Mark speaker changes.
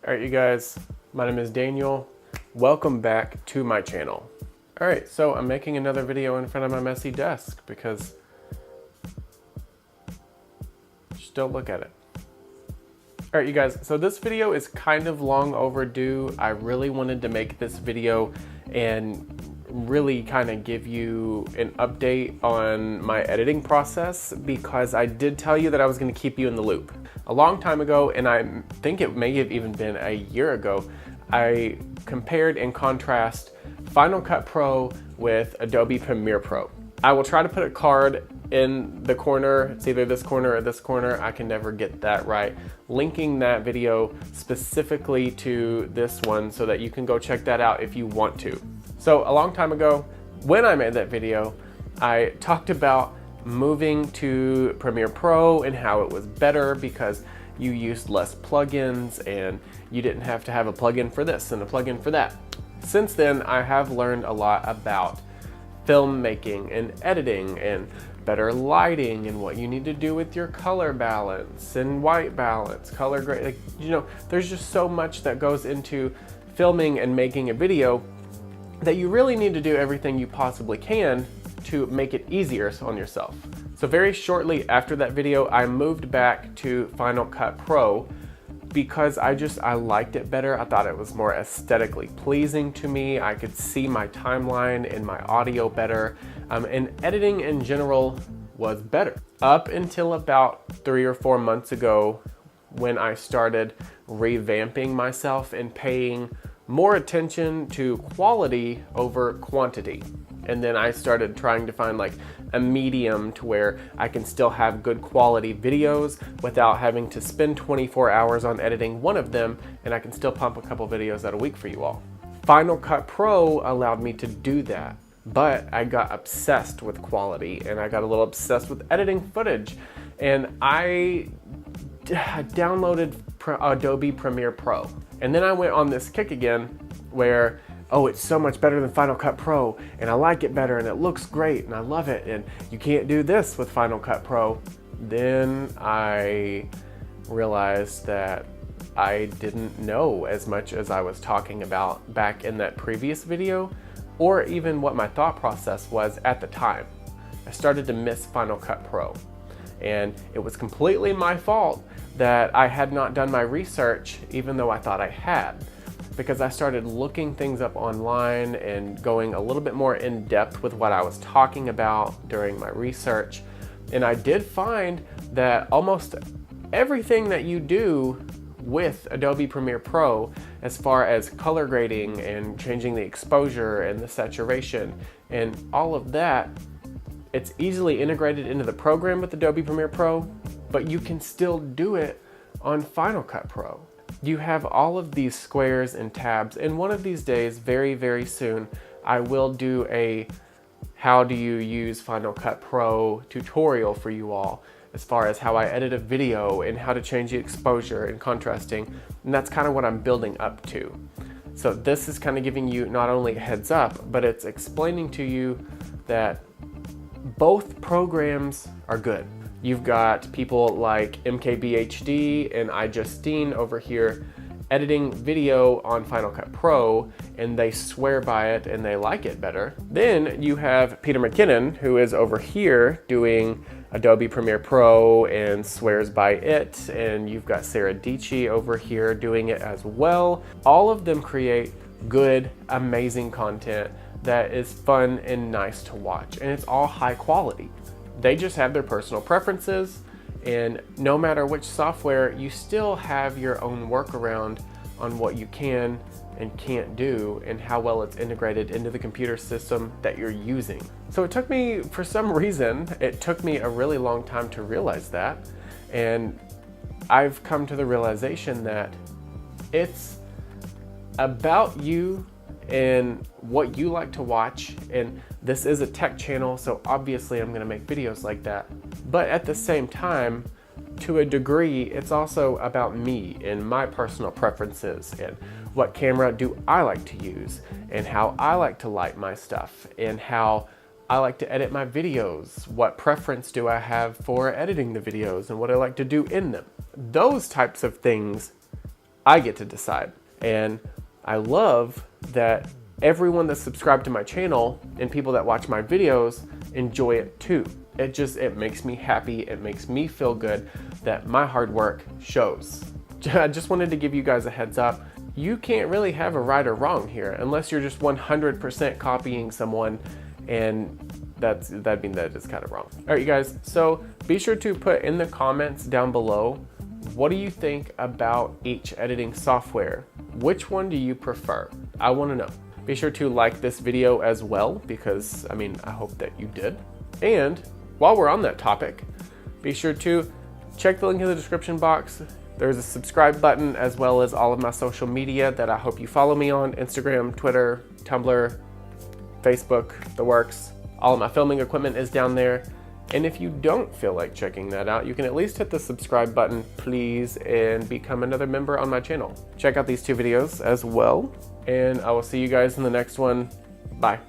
Speaker 1: All right, you guys, my name is Daniel. Welcome back to my channel. All right, so I'm making another video in front of my messy desk because just don't look at it. All right, you guys, so this video is kind of long overdue. I really wanted to make this video and really kind of give you an update on my editing process because I did tell you that I was going to keep you in the loop. A long time ago, and I think it may have even been a year ago, I compared and contrast Final Cut Pro with Adobe Premiere Pro. I will try to put a card in the corner. It's either this corner or this corner. I can never get that right. Linking that video specifically to this one so that you can go check that out if you want to. So a long time ago, when I made that video, I talked about moving to Premiere Pro and how it was better because you used less plugins and you didn't have to have a plugin for this and a plugin for that. Since then, I have learned a lot about filmmaking and editing and better lighting and what you need to do with your color balance and white balance, color grade. Like, you know, there's just so much that goes into filming and making a video that you really need to do everything you possibly can to make it easier on yourself. So very shortly after that video, I moved back to Final Cut Pro because I liked it better. I thought it was more aesthetically pleasing to me. I could see my timeline and my audio better, and editing in general was better. Up until about 3 or 4 months ago, when I started revamping myself and paying more attention to quality over quantity. And then I started trying to find like a medium to where I can still have good quality videos without having to spend 24 hours on editing one of them, and I can still pump a couple videos out a week for you all. Final Cut Pro allowed me to do that, but I got obsessed with quality and I got a little obsessed with editing footage, and I downloaded Adobe Premiere Pro. And then I went on this kick again where, oh, it's so much better than Final Cut Pro, and I like it better, and it looks great, and I love it, and you can't do this with Final Cut Pro. Then I realized that I didn't know as much as I was talking about back in that previous video, or even what my thought process was at the time. I started to miss Final Cut Pro, and it was completely my fault that I had not done my research, even though I thought I had, because I started looking things up online and going a little bit more in depth with what I was talking about during my research. And I did find that almost everything that you do with Adobe Premiere Pro, as far as color grading and changing the exposure and the saturation and all of that, it's easily integrated into the program with Adobe Premiere Pro, but you can still do it on Final Cut Pro. You have all of these squares and tabs, and one of these days, very, very soon, I will do a how do you use Final Cut Pro tutorial for you all, as far as how I edit a video and how to change the exposure and contrasting, and that's kind of what I'm building up to. So this is kind of giving you not only a heads up, but it's explaining to you that both programs are good. You've got people like MKBHD and iJustine over here editing video on Final Cut Pro, and they swear by it and they like it better. Then you have Peter McKinnon, who is over here doing Adobe Premiere Pro and swears by it, and you've got Sarah Dietschy over here doing it as well. All of them create good, amazing content that is fun and nice to watch, and it's all high quality. They just have their personal preferences, and no matter which software, you still have your own workaround on what you can and can't do and how well it's integrated into the computer system that you're using. So it took me, for some reason, it took me a really long time to realize that, and I've come to the realization that it's about you and what you like to watch, and this is a tech channel, so obviously I'm gonna make videos like that. But at the same time, to a degree, it's also about me and my personal preferences and what camera do I like to use and how I like to light my stuff and how I like to edit my videos. What preference do I have for editing the videos and what I like to do in them? Those types of things I get to decide. And I love that everyone that's subscribed to my channel and people that watch my videos enjoy it too. It makes me happy. It makes me feel good that my hard work shows. I just wanted to give you guys a heads up. You can't really have a right or wrong here unless you're just 100% copying someone, and that is kind of wrong. All right, you guys, so be sure to put in the comments down below, what do you think about each editing software? Which one do you prefer? I want to know. Be sure to like this video as well, because I hope that you did. And while we're on that topic, be sure to check the link in the description box. There's a subscribe button as well as all of my social media that I hope you follow me on: Instagram, Twitter, Tumblr, Facebook, the works. All of my filming equipment is down there. And if you don't feel like checking that out, you can at least hit the subscribe button, please, and become another member on my channel. Check out these 2 videos as well, and I will see you guys in the next one. Bye.